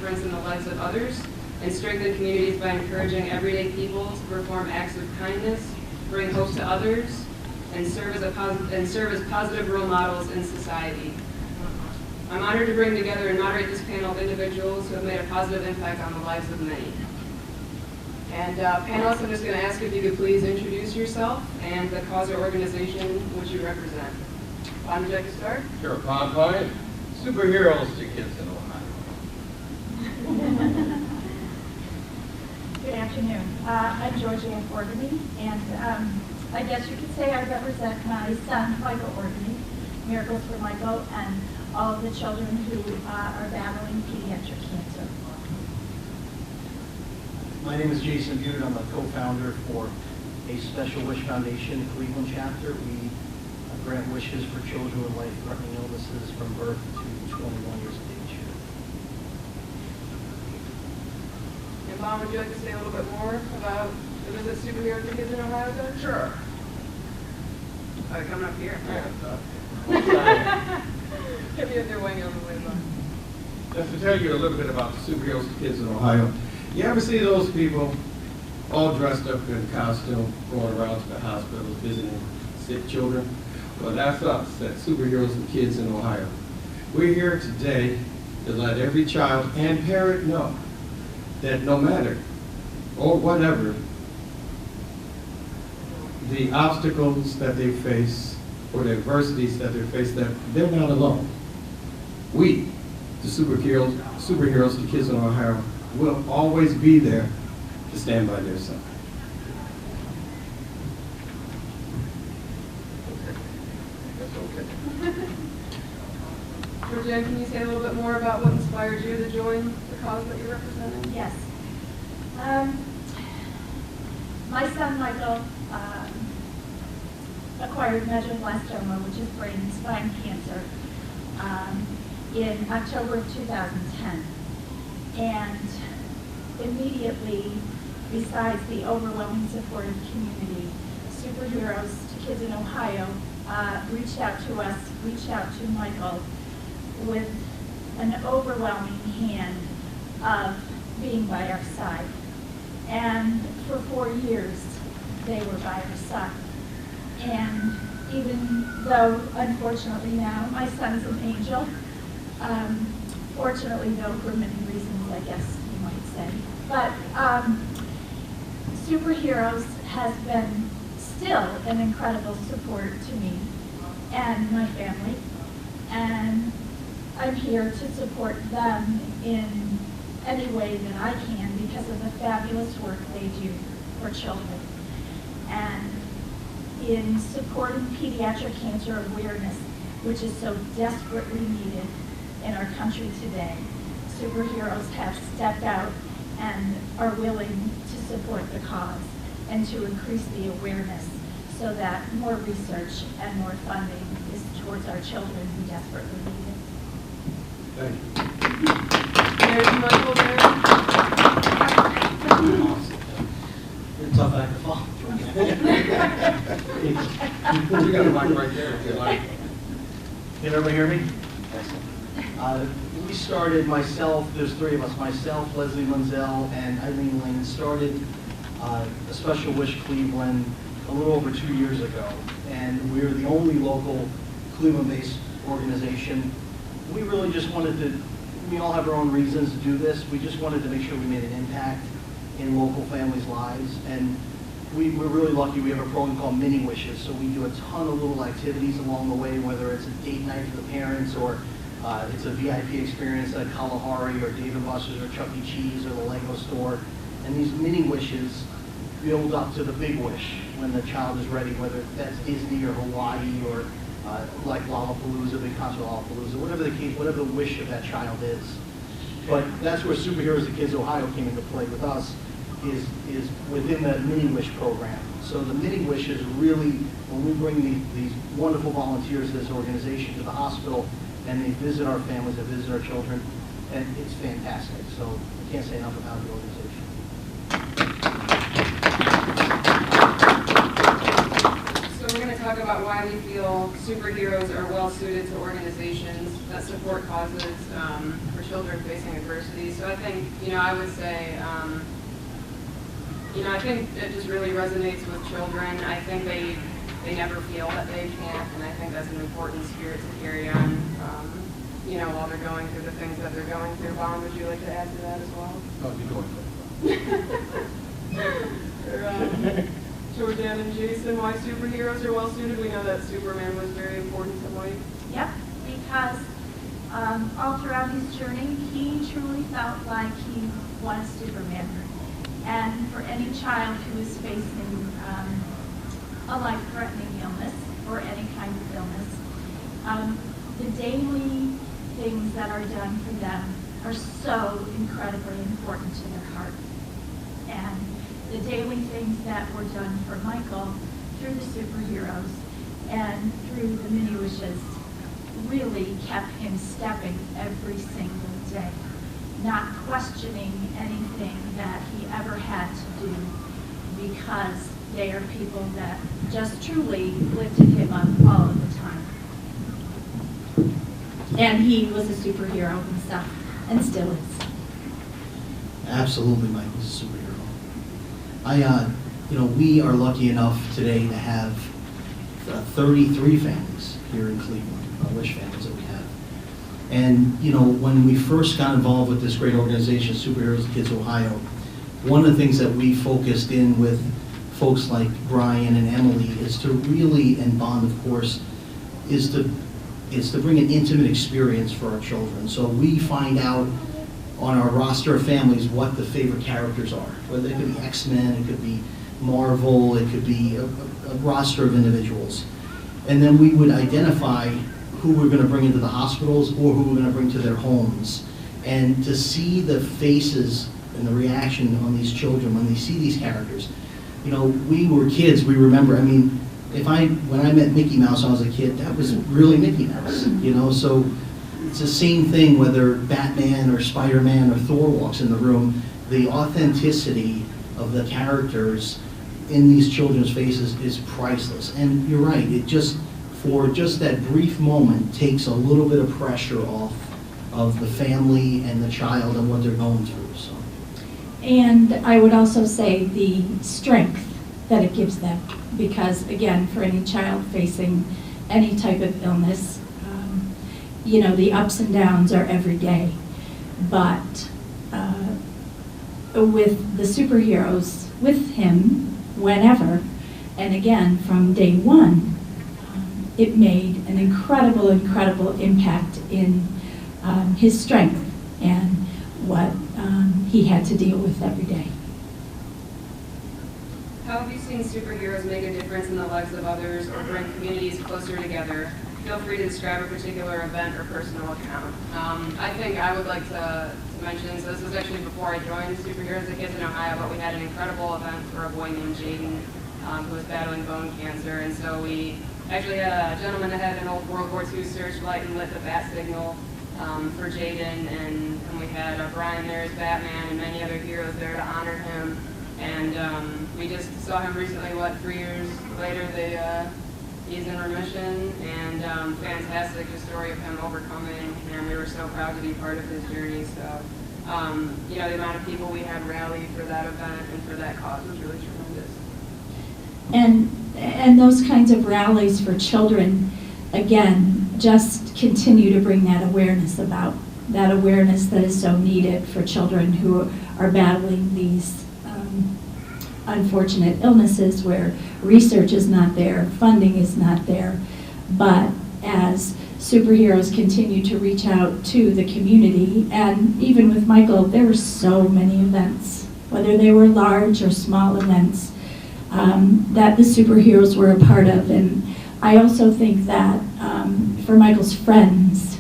difference in the lives of others, and strengthen communities by encouraging everyday people to perform acts of kindness, bring hope to others, and serve as positive role models in society. I'm honored to bring together and moderate this panel of individuals who have made a positive impact on the lives of many. And panelists, I'm just going to ask if you could please introduce yourself and the cause or organization which you represent. Bob, would you like to start? Sure, Pyant. Superheroes to kids in Ohio. Good afternoon. I'm Georgianne Orbany, and I guess you could say I represent my son, Michael Orbany, Miracles for Michael, and all of the children who are battling pediatric cancer. My name is Jason Beudert. I'm a co-founder for a Special Wish Foundation Cleveland chapter. We grant wishes for children with life-threatening illnesses from birth to 21 years of age. And Bob, would you like to say a little bit more about the Visit Superheroes for Kids in Ohio does? Sure. Coming up here. Yeah, Give you their wing on the way by. just to tell you a little bit about the Superheroes to Kids in Ohio. You ever see those people all dressed up in costume going around to the hospitals visiting sick children? Well, that's us, that Superheroes for Kids in Ohio. We're here today to let every child and parent know that no matter or whatever the obstacles that they face or the adversities that they face, that they're not alone. We, the superheroes to Kids in Ohio, will always be there to stand by their side. Georgianne, can you say a little bit more about what inspired you to join the cause that you're representing? Yes. My son, Michael, acquired medulloblastoma, which is brain and spine cancer, in October of 2010. And immediately, besides the overwhelming support of the community, Superheroes to Kids in Ohio reached out to us, reached out to Michael with an overwhelming hand of being by our side. And for 4 years, they were by our side. And even though, unfortunately now, my son's an angel, fortunately though, for many reasons, I guess you might say. But Superheroes has been still an incredible support to me and my family. And I'm here to support them in any way that I can because of the fabulous work they do for children. And in supporting pediatric cancer awareness, which is so desperately needed in our country today, Superheroes have stepped out and are willing to support the cause and to increase the awareness so that more research and more funding is towards our children who desperately need it. Thank you. There's Michael there. It's a tough act to follow. You got a mic right there if you like. Can everybody hear me? Excellent. We started, there's three of us, myself, Leslie Munzel, and Eileen Lane, started a Special Wish Cleveland a little over 2 years ago. And we're the only local Cleveland-based organization. We really just wanted to, we all have our own reasons to do this. We just wanted to make sure we made an impact in local families' lives. And we're really lucky. We have a program called Mini Wishes. So we do a ton of little activities along the way, whether it's a date night for the parents or it's a VIP experience at Kalahari or Dave & Buster's or Chuck E. Cheese or the Lego store. And these mini wishes build up to the big wish when the child is ready, whether that's Disney or Hawaii or like Lollapalooza, big concert Lollapalooza, whatever the case, whatever the wish of that child is. But that's where Superheroes to Kids Ohio came into play with us, is within the Mini Wish program. So the Mini Wish is really, when we bring these wonderful volunteers to this organization to the hospital, and they visit our families, they visit our children, and it's fantastic. So I can't say enough about the organization. So we're going to talk talk about why we feel superheroes are well suited to organizations that support causes for children facing adversity. So I think, I would say, I think it just really resonates with children. I think they never feel that they can't, and I think that's an important spirit to carry on, while they're going through the things that they're going through. Vaughn, would you like to add to that as well? I'll be going Georgianne and Jason, why superheroes are well suited? We know that Superman was very important to Mike. Yep, because all throughout his journey, he truly felt like he was Superman. And for any child who is facing a life-threatening illness or any kind of illness, the daily things that are done for them are so incredibly important to their heart. And the daily things that were done for Michael through the superheroes and through the mini-wishes really kept him stepping every single day, not questioning anything that he ever had to do, because they are people that just truly lifted him up all of the time. And he was a superhero himself, and still is. Absolutely, Michael's a superhero. We are lucky enough today to have 33 families here in Cleveland, Wish families that we have. And, when we first got involved with this great organization, Superheroes Kids Ohio, one of the things that we focused in with folks like Bryant and Emily is to really, and Bond, of course, is to bring an intimate experience for our children. So we find out on our roster of families what the favorite characters are. Whether it could be X-Men, it could be Marvel, it could be a roster of individuals. And then we would identify who we're going to bring into the hospitals or who we're going to bring to their homes. And to see the faces and the reaction on these children when they see these characters. We were kids, we remember, when I met Mickey Mouse when I was a kid, that was really Mickey Mouse, so it's the same thing whether Batman or Spider-Man or Thor walks in the room. The authenticity of the characters in these children's faces is priceless. And you're right, for just that brief moment takes a little bit of pressure off of the family and the child and what they're going through. So. And I would also say the strength that it gives them, because again, for any child facing any type of illness, the ups and downs are every day. But with the superheroes, with him, whenever, and again, from day one, it made an incredible impact in his strength and what he had to deal with every day. How have you seen superheroes make a difference in the lives of others or bring communities closer together? Feel free to describe a particular event or personal account. I think I would like to mention, so this was actually before I joined Superheroes of Kids in Ohio, but we had an incredible event for a boy named Jaden who was battling bone cancer. And so we actually had a gentleman that had an old World War II searchlight and lit the bat signal for Jaden. And we had Bryant there as Batman and many other heroes there to honor him. And we just saw him recently, 3 years later, he's in remission, and fantastic, the story of him overcoming, and we were so proud to be part of his journey. So, the amount of people we had rally for that event and for that cause was really tremendous. And those kinds of rallies for children, again, just continue to bring that awareness about, that awareness that is so needed for children who are battling these unfortunate illnesses where research is not there, funding is not there. But as superheroes continue to reach out to the community, and even with Michael, there were so many events, whether they were large or small events, that the superheroes were a part of. And I also think that for Michael's friends,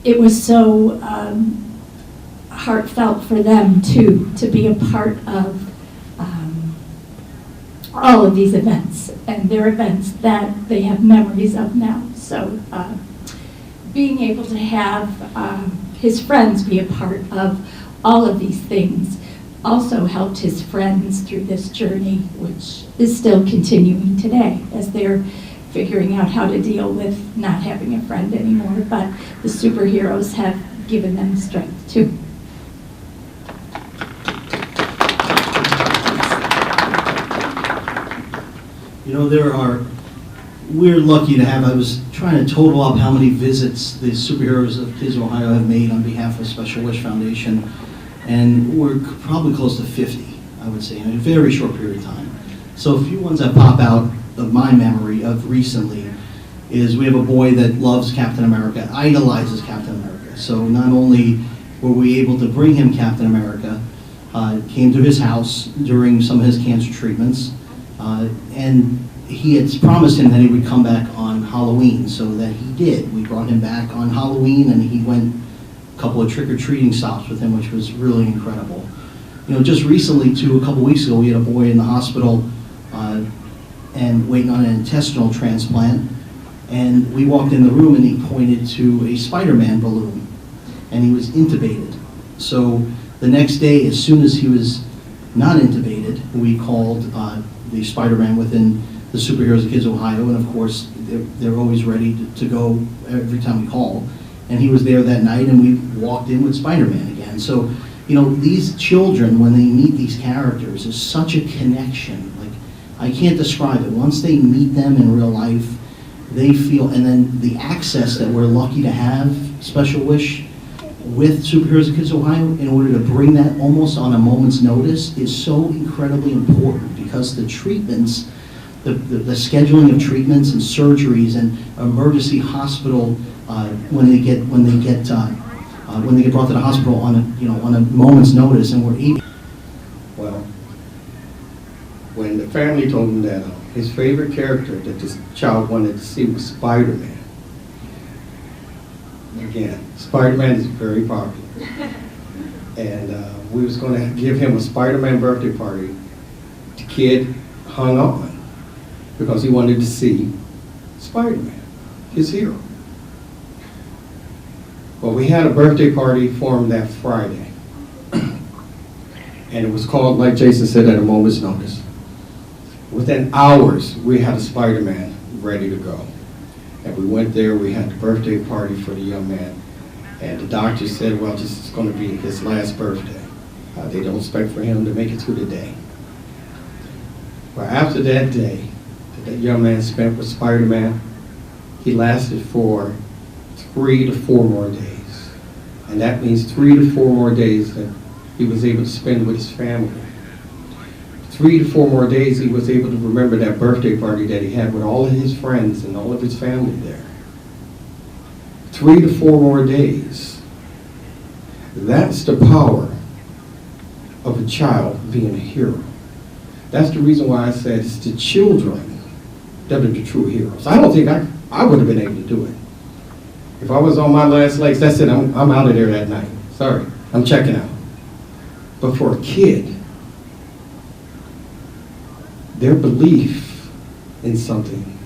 it was so heartfelt for them too, to be a part of all of these events, and they're events that they have memories of now. So being able to have his friends be a part of all of these things also helped his friends through this journey, which is still continuing today as they're figuring out how to deal with not having a friend anymore. But the superheroes have given them strength too. You know, we're lucky to have, I was trying to total up how many visits the Superheroes of Kids of Ohio have made on behalf of Special Wish Foundation, and we're probably close to 50, I would say, in a very short period of time. So a few ones that pop out of my memory of recently is we have a boy that loves Captain America, idolizes Captain America. So not only were we able to bring him Captain America, came to his house during some of his cancer treatments, and he had promised him that he would come back on Halloween, so that he did. We brought him back on Halloween, and he went a couple of trick-or-treating stops with him, which was really incredible. You know, just recently, a couple weeks ago, we had a boy in the hospital and waiting on an intestinal transplant, and we walked in the room and he pointed to a Spider-Man balloon, and he was intubated. So the next day, as soon as he was not intubated, we called the Spider-Man within the Superheroes of Kids Ohio, and of course, they're always ready to go every time we call. And he was there that night, and we walked in with Spider-Man again. So, you know, these children, when they meet these characters, is such a connection. Like, I can't describe it. Once they meet them in real life, they feel, and then the access that we're lucky to have, Special Wish, with Superheroes of Kids Ohio, in order to bring that almost on a moment's notice, is so incredibly important, because the treatments, the scheduling of treatments and surgeries and emergency hospital when they get brought to the hospital on a moment's notice, and we're able. Well, when the family told him that his favorite character that this child wanted to see was Spider-Man. Again, Spider-Man is very popular, and we was going to give him a Spider-Man birthday party. The kid hung on because he wanted to see Spider-Man, his hero. Well, we had a birthday party for him that Friday, and it was called, like Jason said, at a moment's notice. Within hours, we had a Spider-Man ready to go. And we went there, we had the birthday party for the young man, and the doctor said, well, this is going to be his last birthday. They don't expect for him to make it through the day. Well, after that day that young man spent with Spider-Man, he lasted for 3 to 4 more days. And that means 3 to 4 more days that he was able to spend with his family. 3 to 4 more days he was able to remember that birthday party that he had with all of his friends and all of his family there. 3 to 4 more days. That's the power of a child being a hero. That's the reason why I said it's the children that are the true heroes. I don't think I would have been able to do it. If I was on my last legs, that's it, I'm out of there that night. Sorry, I'm checking out. But for a kid, their belief in something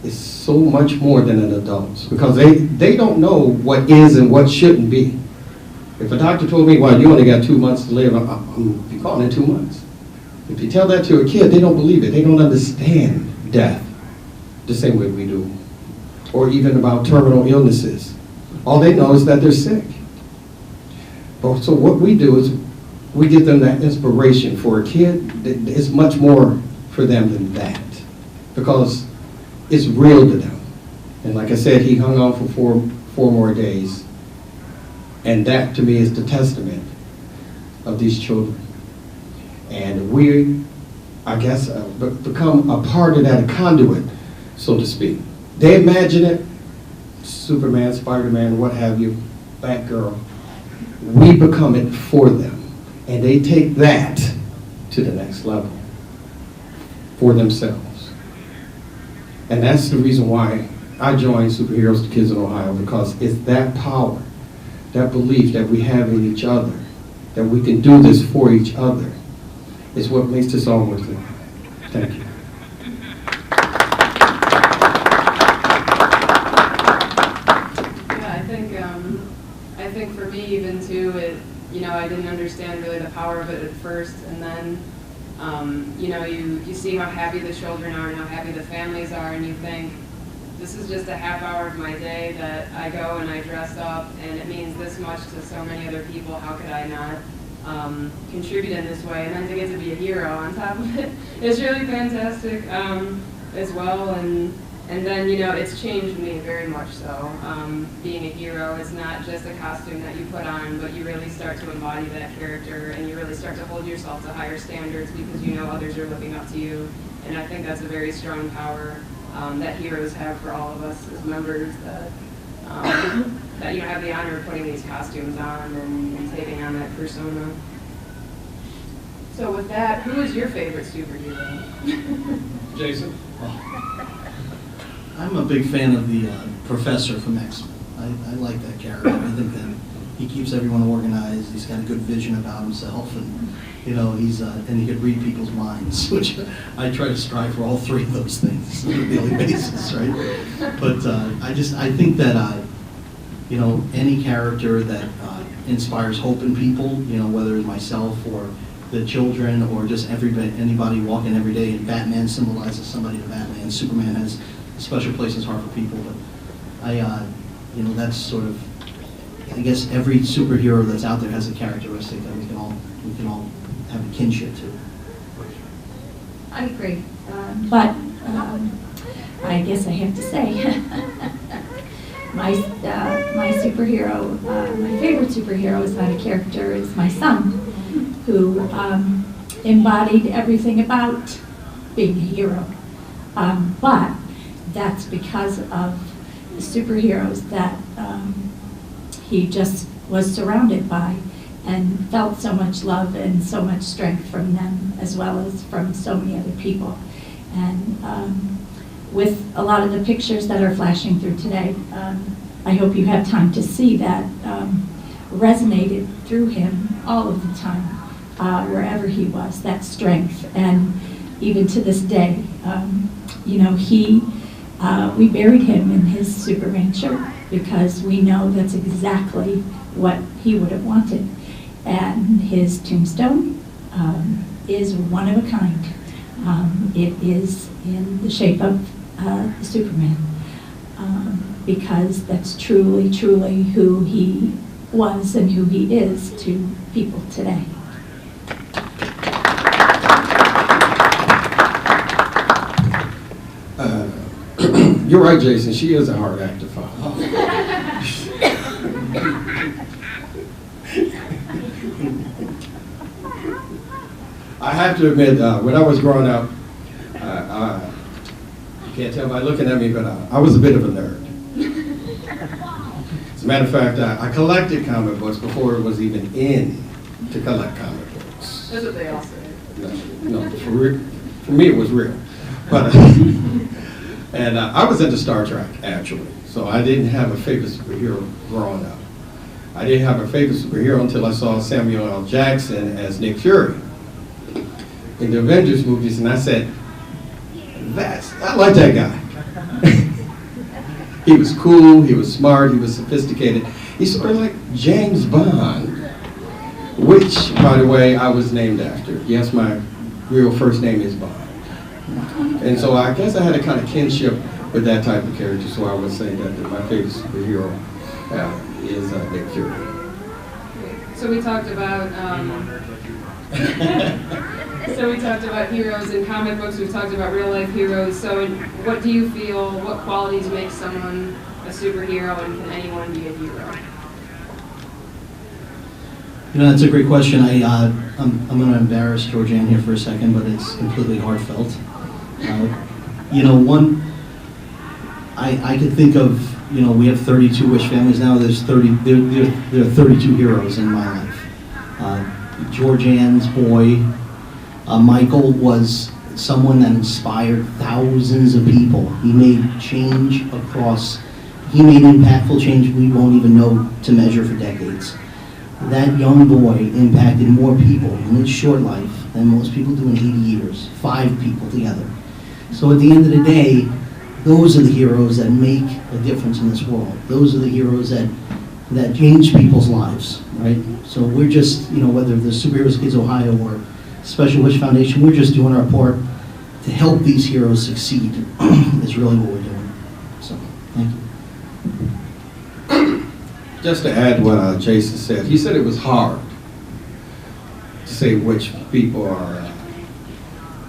is so much more than an adult's, because they don't know what is and what shouldn't be. If a doctor told me, well, you only got 2 months to live, I'm be calling it 2 months. If you tell that to a kid, they don't believe it. They don't understand death the same way we do, or even about terminal illnesses. All they know is that they're sick. But so what we do is we give them that inspiration. For a kid, it's much more for them than that, because it's real to them. And like I said, he hung on for four more days, and that to me is the testament of these children. And we, I guess, become a part of that, a conduit, so to speak. They imagine it, Superman, Spider-Man, what have you, Batgirl. We become it for them, and they take that to the next level for themselves. And that's the reason why I joined Superheroes to Kids in Ohio, because it's that power, that belief that we have in each other, that we can do this for each other, is what makes this all worth it. Thank you. Yeah, I think for me even too, I didn't understand really the power of it at first, and then, you see how happy the children are and how happy the families are, and you think, this is just a half hour of my day that I go and I dress up, and it means this much to so many other people. How could I not contribute in this way? And then to get to be a hero on top of it is really fantastic as well. And then, it's changed me very much so. Being a hero is not just a costume that you put on, but you really start to embody that character, and you really start to hold yourself to higher standards because you know others are looking up to you. And I think that's a very strong power that heroes have for all of us as members that have the honor of putting these costumes on and taking on that persona. So with that, who is your favorite superhero? Jason? I'm a big fan of the professor from X-Men. I like that character. I think that he keeps everyone organized. He's got a good vision about himself, and and he could read people's minds, which I try to strive for all three of those things on a daily basis, right? But I think that any character that inspires hope in people, whether it's myself or the children or just anybody walking every day, and Batman symbolizes somebody to Batman. Superman has a special place in his heart for people, but that's sort of, I guess every superhero that's out there has a characteristic that we can all have a kinship to. I agree, but I guess I have to say, my superhero, my favorite superhero is not a character, it's my son, who embodied everything about being a hero. But that's because of the superheroes that he just was surrounded by, and felt so much love and so much strength from them, as well as from so many other people. And with a lot of the pictures that are flashing through today, I hope you have time to see that resonated through him all of the time, wherever he was, that strength. And even to this day, we buried him in his Superman shirt because we know that's exactly what he would have wanted. And his tombstone is one of a kind. It is in the shape of Superman, because that's truly, truly who he was and who he is to people today. You're right, Jason. She is a hard act to follow. I have to admit, when I was growing up, you can't tell by looking at me, but I was a bit of a nerd. As a matter of fact, I collected comic books before it was even in to collect comic books. That's what they all say. No, for me it was real. But and I was into Star Trek, actually, so I didn't have a favorite superhero growing up. I didn't have a favorite superhero until I saw Samuel L. Jackson as Nick Fury in the Avengers movies, and I said, I like that guy. He was cool, he was smart, he was sophisticated. He's sort of like James Bond, which, by the way, I was named after. Yes, my real first name is Bond. And so I guess I had a kind of kinship with that type of character, so I would say that my favorite superhero is Nick Fury. So we talked about heroes in comic books. We've talked about real life heroes. So what do you feel? What qualities make someone a superhero, and can anyone be a hero? That's a great question. I'm going to embarrass Georgianne here for a second, but it's completely heartfelt. I could think of, we have 32 Wish families now. There are 32 heroes in my life. Georgianne's boy, Michael, was someone that inspired thousands of people. He made impactful change we won't even know to measure for decades. That young boy impacted more people in his short life than most people do in 80 years, 5 people together. So at the end of the day, those are the heroes that make a difference in this world. Those are the heroes that change people's lives. right? So we're just, whether the Superheroes Kids Ohio or Special Wish Foundation, we're just doing our part to help these heroes succeed is really what we're doing. So, thank you. Just to add what Jason said, he said it was hard to say which people are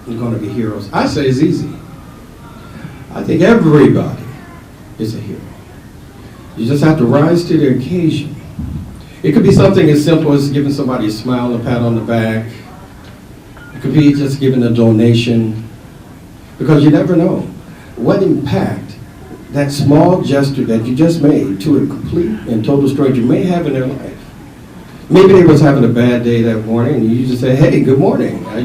going to be heroes. I say it's easy. I think everybody is a hero. You just have to rise to the occasion. It could be something as simple as giving somebody a smile, a pat on the back. It could be just giving a donation, because you never know what impact that small gesture that you just made to a complete and total stranger may have in their life. Maybe they was having a bad day that morning, and you just say, "Hey, good morning. I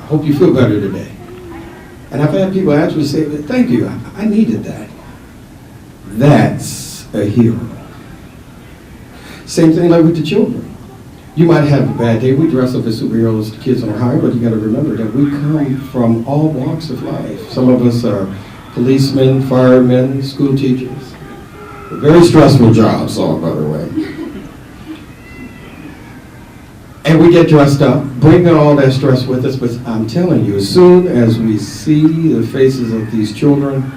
hope you feel better today." And I've had people actually say, "Thank you. I needed that." That's a hero. Same thing like with the children. You might have a bad day. We dress up as superheroes, kids in Ohio, but you got to remember that we come from all walks of life. Some of us are policemen, firemen, school teachers. Very stressful jobs, all by the way. And we get dressed up, bring all that stress with us, but I'm telling you, as soon as we see the faces of these children,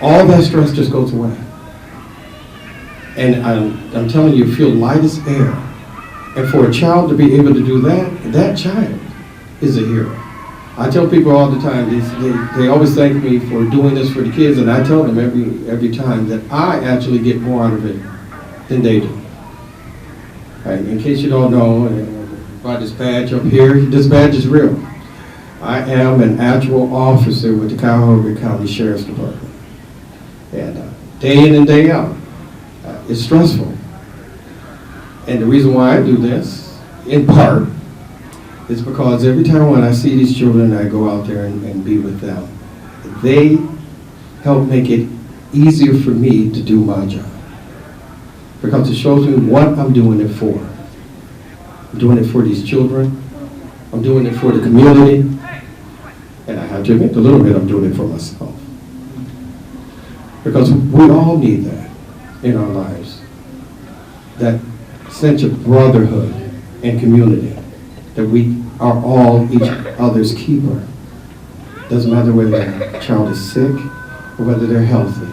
all that stress just goes away. And I'm telling you, feel light as air. And for a child to be able to do that, that child is a hero. I tell people all the time, they always thank me for doing this for the kids, and I tell them every time that I actually get more out of it than they do. And in case you don't know, by this badge up here, this badge is real. I am an actual officer with the Cuyahoga County Sheriff's Department. And day in and day out, it's stressful. And the reason why I do this, in part, is because every time when I see these children, I go out there and be with them. They help make it easier for me to do my job. Because it shows me what I'm doing it for. I'm doing it for these children. I'm doing it for the community. And I have to admit, a little bit I'm doing it for myself. Because we all need that in our lives. That sense of brotherhood and community. That we are all each other's keeper. Doesn't matter whether that child is sick or whether they're healthy.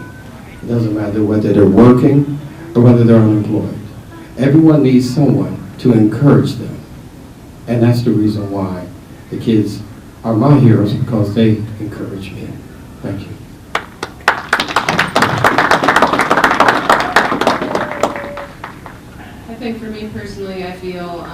It doesn't matter whether they're working or whether they're unemployed. Everyone needs someone to encourage them. And that's the reason why the kids are my heroes, because they encourage me. Thank you. I think for me personally, I feel,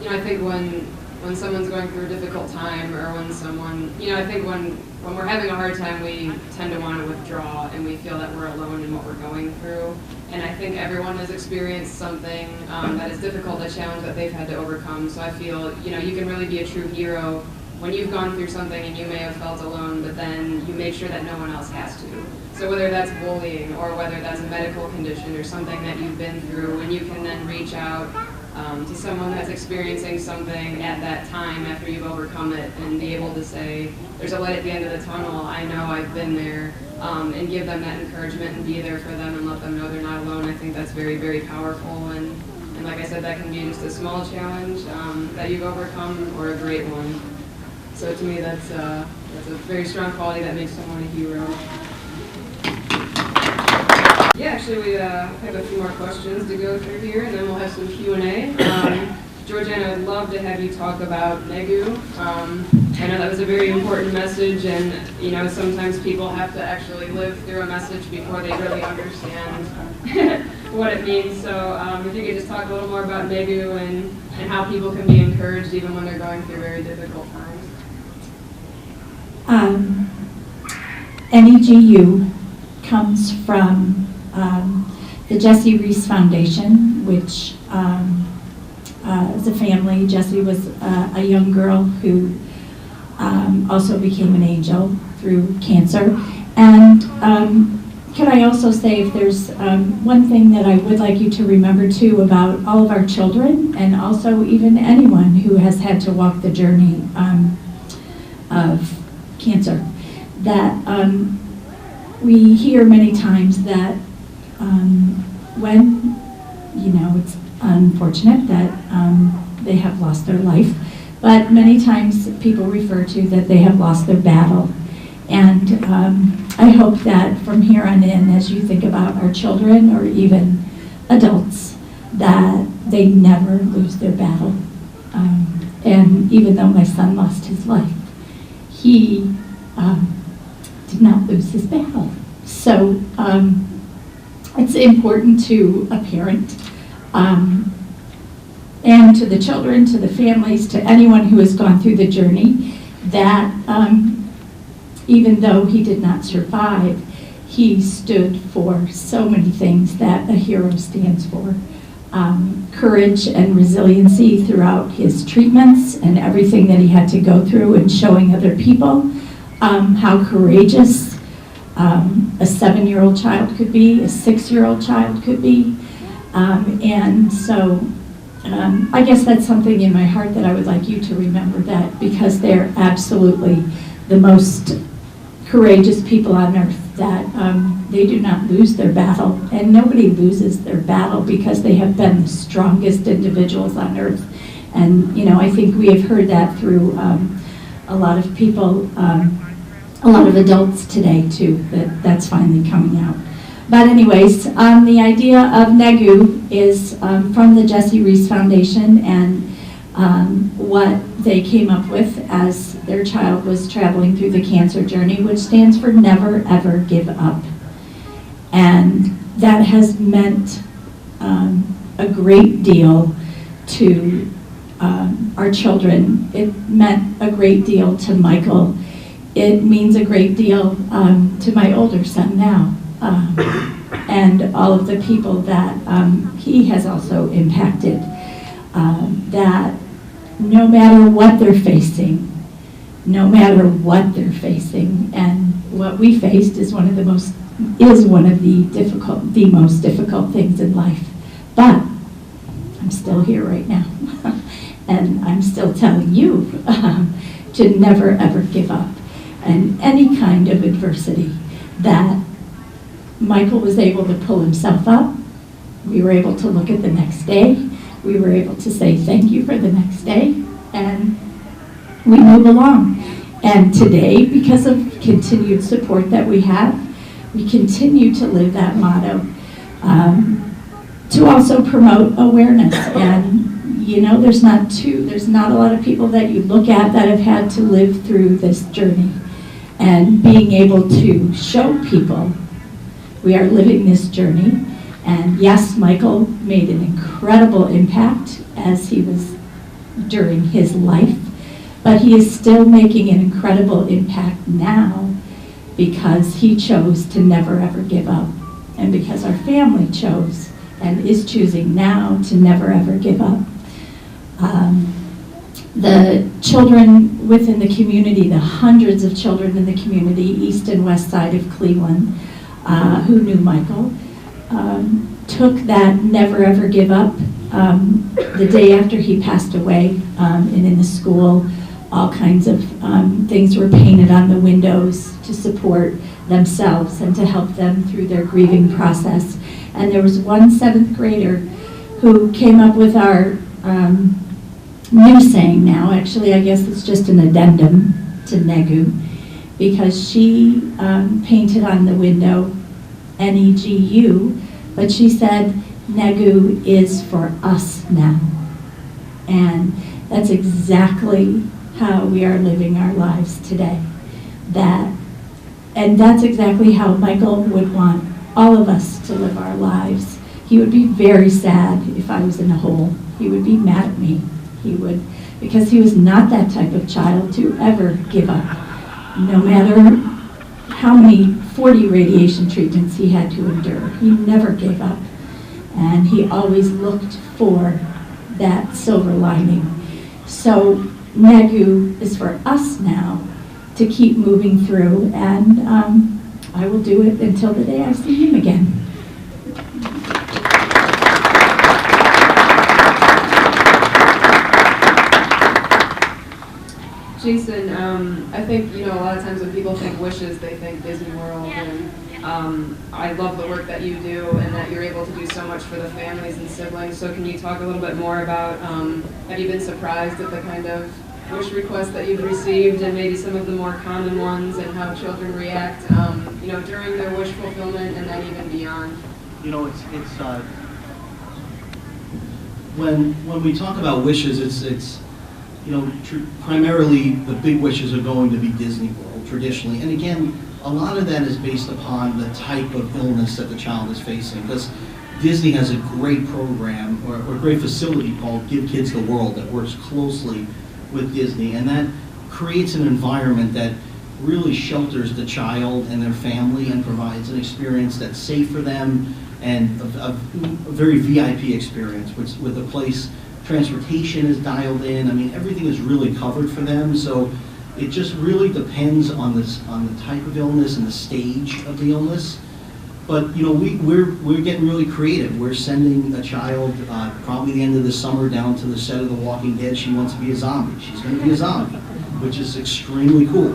I think when someone's going through a difficult time, or when someone, I think when we're having a hard time, we tend to want to withdraw, and we feel that we're alone in what we're going through. And I think everyone has experienced something that is difficult, a challenge that they've had to overcome. So I feel, you can really be a true hero when you've gone through something and you may have felt alone, but then you make sure that no one else has to. So whether that's bullying, or whether that's a medical condition or something that you've been through, and you can then reach out to someone that's experiencing something at that time after you've overcome it, and be able to say, there's a light at the end of the tunnel, I know I've been there, and give them that encouragement and be there for them and let them know they're not alone. I think that's very, very powerful, and like I said, that can be just a small challenge that you've overcome, or a great one. So to me, that's a very strong quality that makes someone a hero. Yeah, actually, we have a few more questions to go through here, and then we'll have some Q&A. Georgianne, I would love to have you talk about NEGU. I know that was a very important message, and sometimes people have to actually live through a message before they really understand what it means. So if you could just talk a little more about NEGU and how people can be encouraged even when they're going through very difficult times. NEGU comes from the Jessie Reese Foundation, which is a family. Jessie was a young girl who also became an angel through cancer. And could I also say, if there's one thing that I would like you to remember too about all of our children, and also even anyone who has had to walk the journey of cancer, that we hear many times that when you know, it's unfortunate that they have lost their life, but many times people refer to that they have lost their battle. And I hope that from here on in, as you think about our children or even adults, that they never lose their battle. And even though my son lost his life, he did not lose his battle. So it's important to a parent and to the children, to the families, to anyone who has gone through the journey, that even though he did not survive, he stood for so many things that a hero stands for. Courage and resiliency throughout his treatments and everything that he had to go through, and showing other people how courageous a 7-year-old child could be, a 6-year-old child could be. And so I guess that's something in my heart that I would like you to remember, that because they're absolutely the most courageous people on earth, that they do not lose their battle, and nobody loses their battle because they have been the strongest individuals on earth. And, you know, I think we have heard that through a lot of people, a lot of adults today too, that's finally coming out. But anyways, the idea of NEGU is from the Jesse Reese Foundation, and what they came up with as their child was traveling through the cancer journey, which stands for Never Ever Give Up. And that has meant a great deal to our children. It meant a great deal to Michael. It means a great deal to my older son now, and all of the people that he has also impacted, that no matter what they're facing, and what we faced is one of the most difficult things in life. But I'm still here right now, and I'm still telling you to never ever give up. And any kind of adversity, that Michael was able to pull himself up. We were able to look at the next day. We were able to say thank you for the next day, and we move along. And today, because of continued support that we have, we continue to live that motto, to also promote awareness. And you know, there's not a lot of people that you look at that have had to live through this journey. And being able to show people we are living this journey. And yes, Michael made an incredible impact as he was during his life, but he is still making an incredible impact now because he chose to never ever give up, and because our family chose and is choosing now to never ever give up. The children within the community, the hundreds of children in the community, east and west side of Cleveland, who knew Michael, took that never ever give up. The day after he passed away, and in the school, all kinds of things were painted on the windows to support themselves and to help them through their grieving process. And there was one 7th grader who came up with our new saying now. Actually, I guess it's just an addendum to NEGU, because she painted on the window NEGU, but she said NEGU is for us now. And that's exactly how we are living our lives today. And that's exactly how Michael would want all of us to live our lives. He would be very sad if I was in a hole. He would be mad at me. He would, because he was not that type of child to ever give up. No matter how many 40 radiation treatments he had to endure, he never gave up. And he always looked for that silver lining. So NEGU is for us now to keep moving through, and I will do it until the day I see him again. Jason, I think, a lot of times when people think wishes, they think Disney World and I love the work that you do and that you're able to do so much for the families and siblings. So can you talk a little bit more about, have you been surprised at the kind of wish requests that you've received and maybe some of the more common ones and how children react, during their wish fulfillment and then even beyond? You know, when we talk about wishes, it's primarily the big wishes are going to be Disney World traditionally. And again, a lot of that is based upon the type of illness that the child is facing. Because Disney has a great program or a great facility called Give Kids the World that works closely with Disney. And that creates an environment that really shelters the child and their family and provides an experience that's safe for them and a very VIP experience with the place. Transportation is dialed in. I mean, everything is really covered for them. So it just really depends on the type of illness and the stage of the illness. But we're getting really creative. We're sending a child probably the end of the summer down to the set of The Walking Dead. She wants to be a zombie. She's going to be a zombie, which is extremely cool.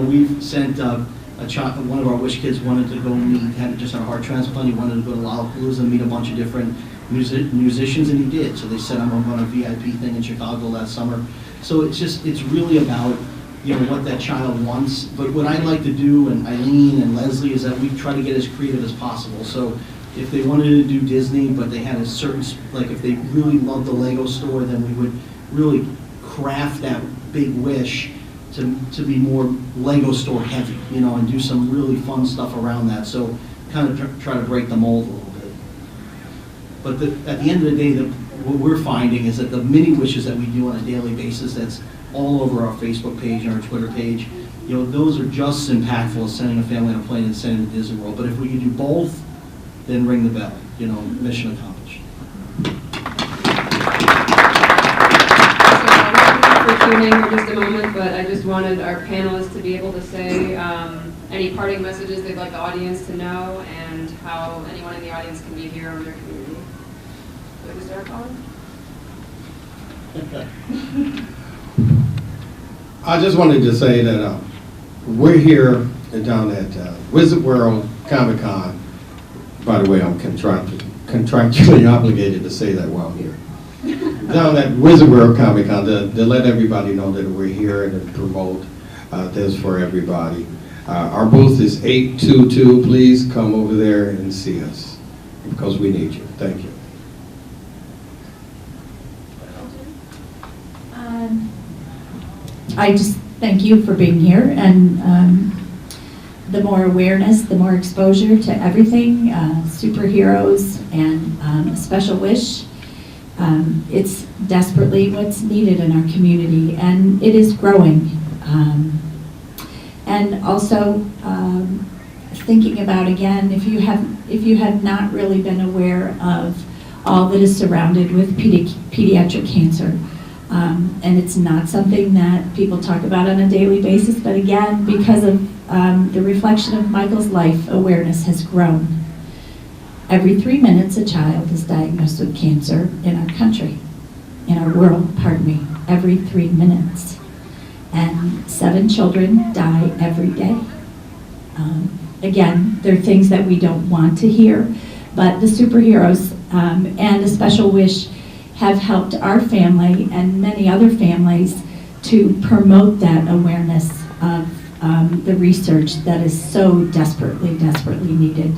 We've sent a child. One of our wish kids wanted to go meet, had just a heart transplant. He wanted to go to Lollapalooza and meet a bunch of different musicians, and he did. So they set him up on a VIP thing in Chicago last summer. So it's really about what that child wants. But what I like to do, and Eileen and Leslie, is that we try to get as creative as possible. So if they wanted to do Disney, but they had a certain, like if they really loved the Lego store, then we would really craft that big wish to be more Lego store heavy, and do some really fun stuff around that. So kind of try to break the mold a little bit. But at the end of the day, what we're finding is that the mini wishes that we do on a daily basis, that's all over our Facebook page and our Twitter page, those are just as impactful as sending a family on a plane and sending them to Disney World. But if we can do both, then ring the bell. Mission accomplished. For tuning for just a moment, but I just wanted our panelists to be able to say any parting messages they'd like the audience to know and how anyone in the audience can be a hero in their community. Would we start, Colin? I just wanted to say that we're here down at Wizard World Comic Con. By the way, I'm contractually obligated to say that while I'm here. Down at Wizard World Comic Con to let everybody know that we're here and to promote this for everybody. Our booth is 822. Please come over there and see us because we need you. Thank you. I just thank you for being here, and the more awareness, the more exposure to everything, superheroes and a special wish. It's desperately what's needed in our community, and it is growing. And also thinking about, again, if you have not really been aware of all that is surrounded with pediatric cancer, and it's not something that people talk about on a daily basis, but again, because of the reflection of Michael's life, awareness has grown. Every 3 minutes, a child is diagnosed with cancer in our country, in our world, pardon me, every 3 minutes. And 7 children die every day. Again, there are things that we don't want to hear, but the superheroes and a special wish have helped our family and many other families to promote that awareness of the research that is so desperately needed,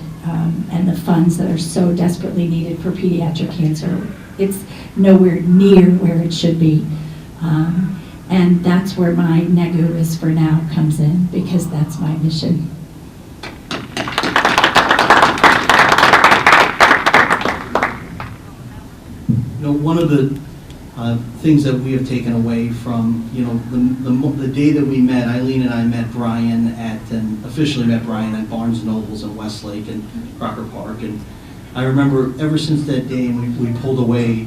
and the funds that are so desperately needed for pediatric cancer. It's nowhere near where it should be. And that's where my NEGU is for now comes in, because that's my mission. One of the things that we have taken away from, the day that we met, Eileen and I met Bryant officially met Bryant at Barnes & Noble's in Westlake and Crocker Park. And I remember ever since that day, we pulled away,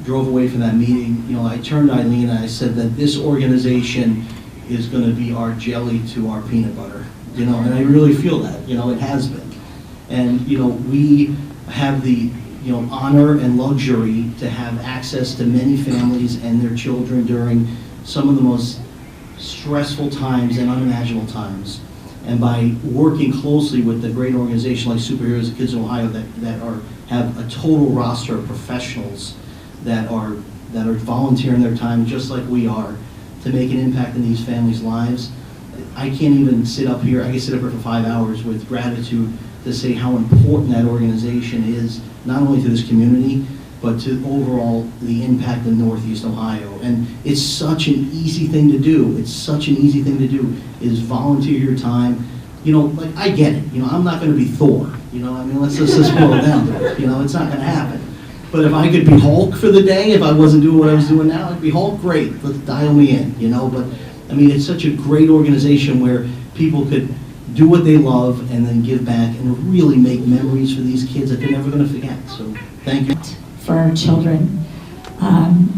drove away from that meeting, I turned to Eileen and I said that this organization is going to be our jelly to our peanut butter, and I really feel that, it has been. And, we have the honor and luxury to have access to many families and their children during some of the most stressful times and unimaginable times. And by working closely with a great organization like Superheroes of Kids in Ohio have a total roster of professionals that are volunteering their time just like we are to make an impact in these families' lives. I can't even sit up here, I can sit up here for 5 hours with gratitude to say how important that organization is, not only to this community, but to overall the impact in Northeast Ohio. And it's such an easy thing to do. It's such an easy thing to do, is volunteer your time. You know, like, I get it. You know, I'm not going to be Thor. You know, I mean, let's just boil it down to it. You know, it's not going to happen. But if I could be Hulk for the day, if I wasn't doing what I was doing now, I'd be Hulk, great. Let's dial me in, you know. But, I mean, it's such a great organization where people could do what they love and then give back and really make memories for these kids that they're never going to forget. So, thank you. For our children.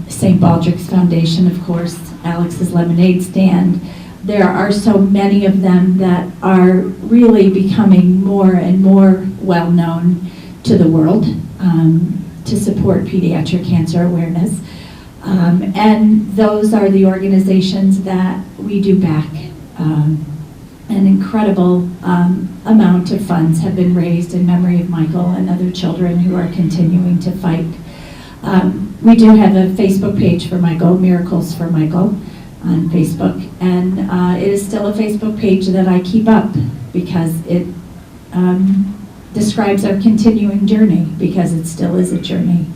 St. Baldrick's Foundation, of course, Alex's Lemonade Stand. There are so many of them that are really becoming more and more well-known to the world to support pediatric cancer awareness. And those are the organizations that we do back. An incredible amount of funds have been raised in memory of Michael and other children who are continuing to fight. We do have a Facebook page for Michael, Miracles for Michael, on Facebook, and it is still a Facebook page that I keep up because it describes our continuing journey, because it still is a journey.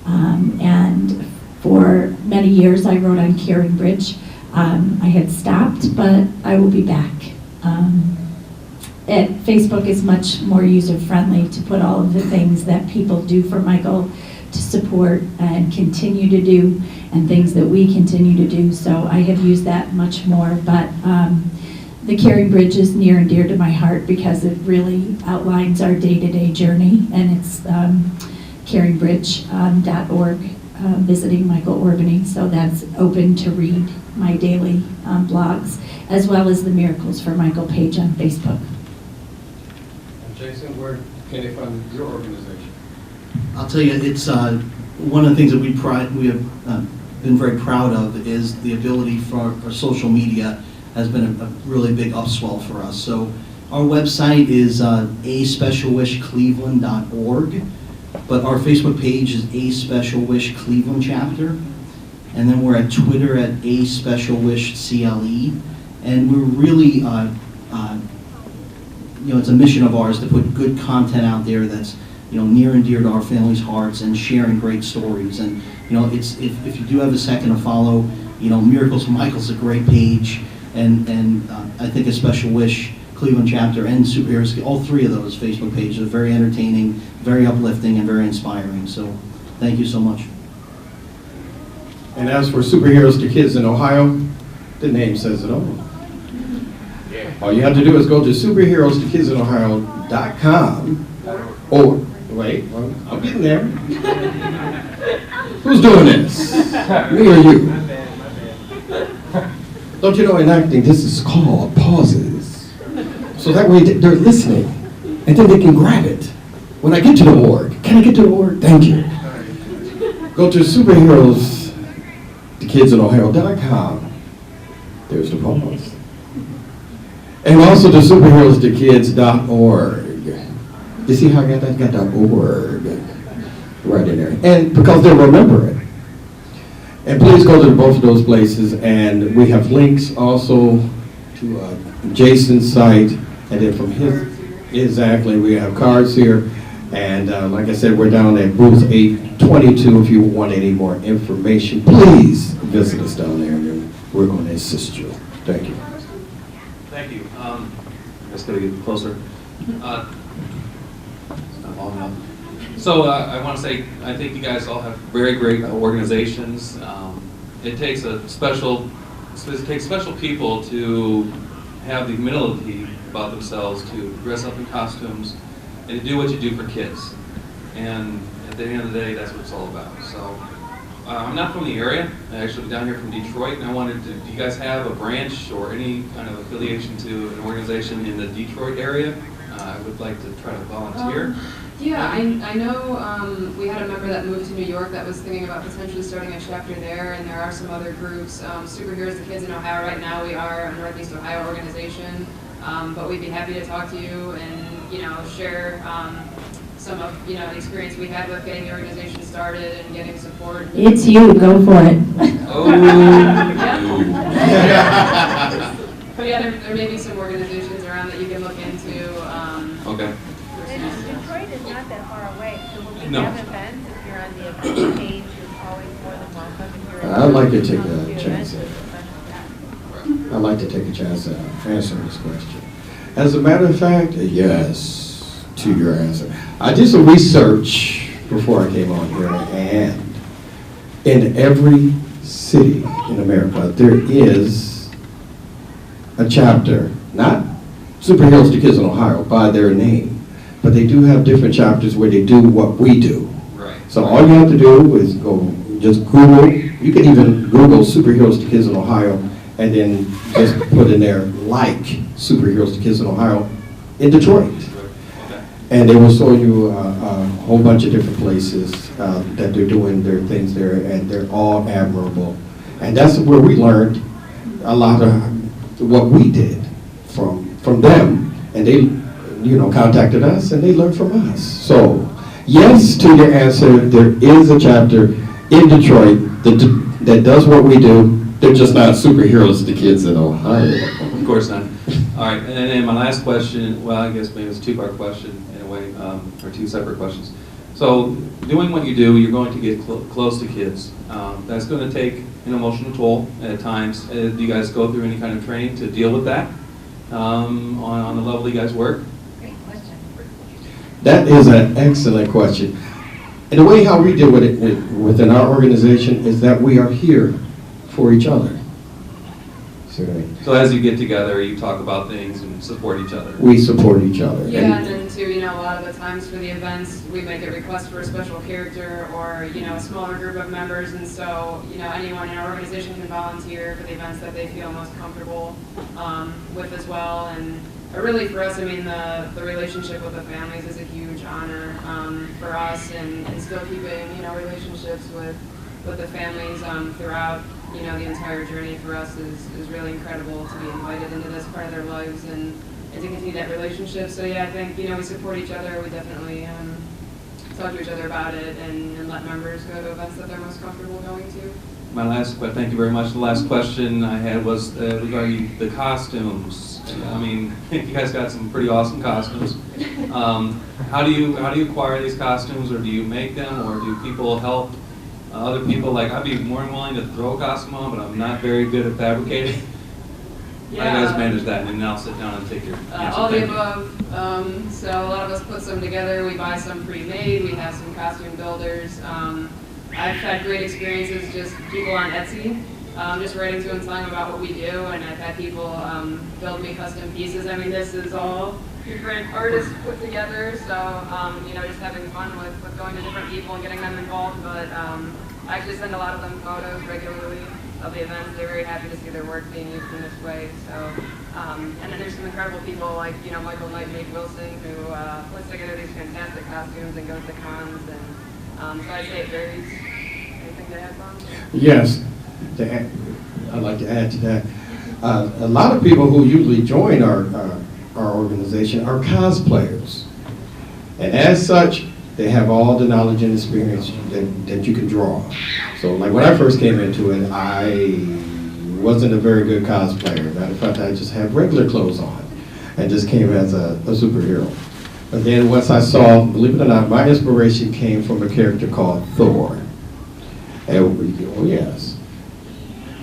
And for many years I wrote on Caring Bridge. I had stopped, but I will be back. Facebook is much more user-friendly to put all of the things that people do for Michael to support and continue to do, and things that we continue to do. So I have used that much more, but the Caring Bridge is near and dear to my heart because it really outlines our day-to-day journey, and it's caringbridge.org, visiting Michael Orbany. So that's open to read my daily blogs, as well as the Miracles for Michael page on Facebook. And Jason, where can they find your organization? I'll tell you, it's one of the things that we have been very proud of is the ability for our social media has been a really big upswell for us. So our website is aspecialwishcleveland.org, but our Facebook page is A Special Wish Cleveland Chapter, and then we're at Twitter at A Special Wish CLE, and we're really, it's a mission of ours to put good content out there that's near and dear to our families' hearts, and sharing great stories. And it's if you do have a second to follow, Miracles for Michael's a great page, and I think A Special Wish Cleveland Chapter and Superheroes, all three of those Facebook pages are very entertaining, very uplifting, and very inspiring. So thank you so much. And as for Superheroes to Kids in Ohio, the name says it all. All you have to do is go to superheroestokidsinOhio.com, or wait, well, I'm getting there. Who's doing this? Me or you? Don't you know in acting this is called pauses? So that way they're listening, and then they can grab it. When I get to the org, can I get to the org? Thank you. Go to superheroestokidsinOhio.com. There's the pause. And also to superheroestokids.org. You see how I got that? I got that org right in there. And because they'll remember it. And please go to both of those places, and we have links also to Jason's site, and then from his, exactly, we have cards here. And like I said, we're down at booth 822. If you want any more information, please visit us down there, and we're going to assist you. Thank you. Thank you. Just going to get closer. Not long enough. So I want to say, I think you guys all have very great organizations. It takes special people to have the humility about themselves to dress up in costumes and to do what you do for kids. And at the end of the day, that's what it's all about. So I'm not from the area. I'm actually down here from Detroit, and I wanted to, do you guys have a branch or any kind of affiliation to an organization in the Detroit area? I would like to try to volunteer. Yeah, I know we had a member that moved to New York that was thinking about potentially starting a chapter there, and there are some other groups. Superheroes to Kids in Ohio, right now we are a Northeast Ohio organization. But we'd be happy to talk to you and, share some of, the experience we had with getting the organization started and getting support. It's you, go for it. Oh. But yeah, there may be some organizations around that you can look into. Okay. Detroit is not that far away, so when we No. have events, if you're on the event page, you're always more than welcome. If you're I'd like to in take the a event, chance at it. it's I'd like to take a chance at answering this question. As a matter of fact, yes to your answer. I did some research before I came on here, and in every city in America, there is a chapter, not Superheroes to Kids in Ohio by their name, but they do have different chapters where they do what we do. Right. So all you have to do is go, just Google, you can even Google Superheroes to Kids in Ohio, and then just put in there, like Superheroes to Kids in Ohio in Detroit. Okay. And they will show you a whole bunch of different places that they're doing their things there, and they're all admirable. And that's where we learned a lot of what we did from them, and they, contacted us, and they learned from us. So, yes to your answer, there is a chapter in Detroit that does what we do. They're just not Superheroes to Kids in Ohio. Of course not. All right, and then my last question, well, I guess maybe it's a two-part question in a way, or two separate questions. So, doing what you do, you're going to get close to kids. That's going to take an emotional toll at times. Do you guys go through any kind of training to deal with that on the level you guys work? Great question. That is an excellent question. And the way how we deal with it within our organization is that we are here for each other. See what I mean? So as you get together, you talk about things and support each other. We support each other. Yeah, and then too, a lot of the times for the events, we make a request for a special character or, a smaller group of members. And so, anyone in our organization can volunteer for the events that they feel most comfortable with as well. And really for us, the relationship with the families is a huge honor for us, and still keeping, relationships with the families throughout, the entire journey for us is really incredible to be invited into this part of their lives and to continue that relationship. So yeah, I think, we support each other. We definitely talk to each other about it and let members go to events that they're most comfortable going to. My last question, thank you very much. The last question I had was regarding the costumes. You guys got some pretty awesome costumes. How do you acquire these costumes, or do you make them, or do people help other people? Like, I'd be more than willing to throw a costume on, but I'm not very good at fabricating. How do you guys manage that? And then I'll sit down and take your answer. All the Thank you. above. So a lot of us put some together. We buy some pre-made. We have some costume builders. I've had great experiences just people on Etsy, just writing to and telling them about what we do, and I've had people build me custom pieces. This is all different artists put together, so just having fun with going to different people and getting them involved. But I actually send a lot of them photos regularly of the events. They're very happy to see their work being used in this way. So, and then there's some incredible people like Michael Knight, Nate Wilson, who puts together these fantastic costumes and goes to cons. And so I'd say it varies. Anything to add, Bob? Yes, I'd like to add to that. A lot of people who usually join our organization are cosplayers. And as such, they have all the knowledge and experience that you can draw. So like when I first came into it, I wasn't a very good cosplayer. Matter of fact, I just had regular clothes on and just came as a superhero. But then once I saw, believe it or not, my inspiration came from a character called Thor. And, oh yes.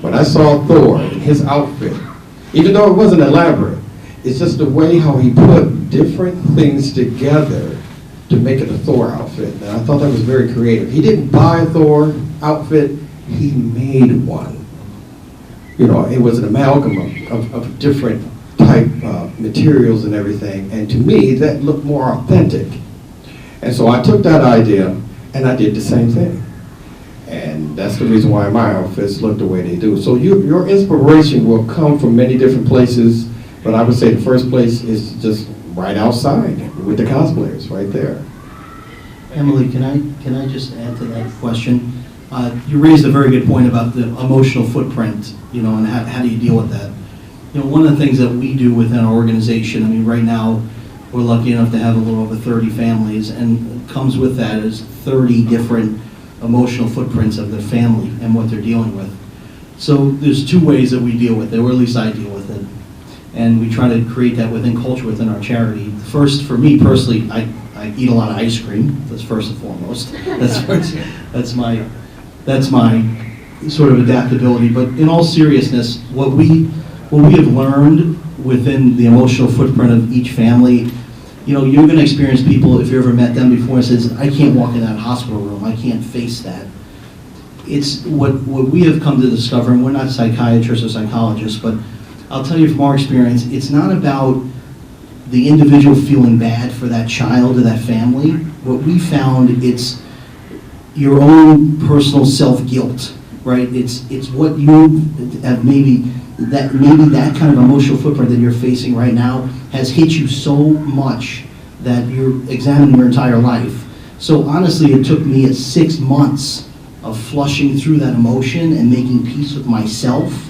When I saw Thor in his outfit, even though it wasn't elaborate, it's just the way how he put different things together to make it a Thor outfit. And I thought that was very creative. He didn't buy a Thor outfit, he made one. It was an amalgam of different type materials and everything. And to me, that looked more authentic. And so I took that idea and I did the same thing. And that's the reason why my outfits look the way they do. So your inspiration will come from many different places, but I would say the first place is just right outside with the cosplayers right there. Emily, can I just add to that question? You raised a very good point about the emotional footprint, and how do you deal with that? one of the things that we do within our organization, I mean, right now, we're lucky enough to have a little over 30 families, and comes with that is 30 different emotional footprints of their family and what they're dealing with. So there's two ways that we deal with it, or at least I deal with it. And we try to create that within culture within our charity. First, for me personally, I eat a lot of ice cream. That's first and foremost. That's my sort of adaptability. But in all seriousness, what we have learned within the emotional footprint of each family, you're going to experience people, if you ever met them before, and says, I can't walk in that hospital room. I can't face that. It's what we have come to discover, and we're not psychiatrists or psychologists, but I'll tell you from our experience, it's not about the individual feeling bad for that child or that family. What we found, it's your own personal self-guilt, right? It's what you have maybe that kind of emotional footprint that you're facing right now has hit you so much that you're examining your entire life. So honestly, it took me 6 months of flushing through that emotion and making peace with myself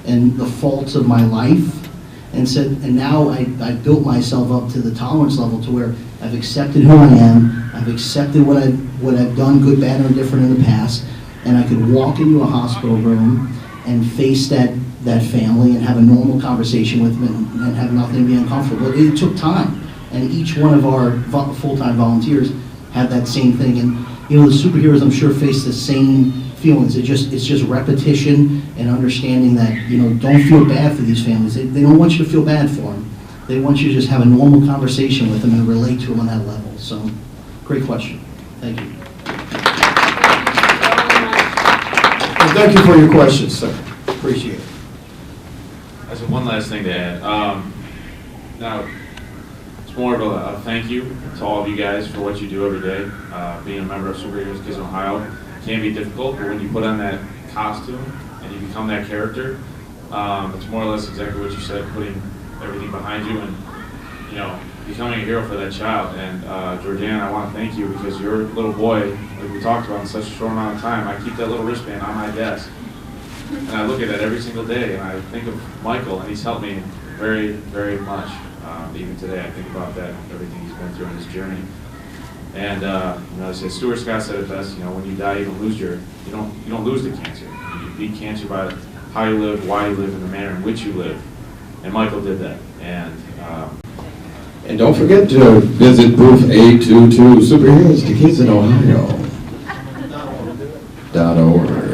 and the faults of my life, and now I built myself up to the tolerance level to where I've accepted who I am, I've accepted what I've done, good, bad, or indifferent in the past, and I could walk into a hospital room and face that family and have a normal conversation with them and have nothing be uncomfortable. It took time, and each one of our full-time volunteers had that same thing, and the superheroes, I'm sure, face the same feelings. It's just repetition and understanding that, don't feel bad for these families. They don't want you to feel bad for them. They want you to just have a normal conversation with them and relate to them on that level. So, great question. Thank you. And thank you for your questions, sir. Appreciate it. I just have one last thing to add. Now, it's more of a thank you to all of you guys for what you do every day. Being a member of Superheroes Kids in Ohio can be difficult, but when you put on that costume and you become that character, it's more or less exactly what you said, putting everything behind you and, becoming a hero for that child. And Georgianne, I want to thank you because your little boy, like we talked about in such a short amount of time, I keep that little wristband on my desk. And I look at it every single day, and I think of Michael, and he's helped me very, very much. Even today, I think about that, everything he's been through in his journey. And as Stuart Scott said it best, when you die, you don't lose the cancer. You beat cancer by how you live, why you live, and the manner in which you live. And Michael did that. And don't forget to visit booth A22, Superheroes to Kids in Ohio. .org.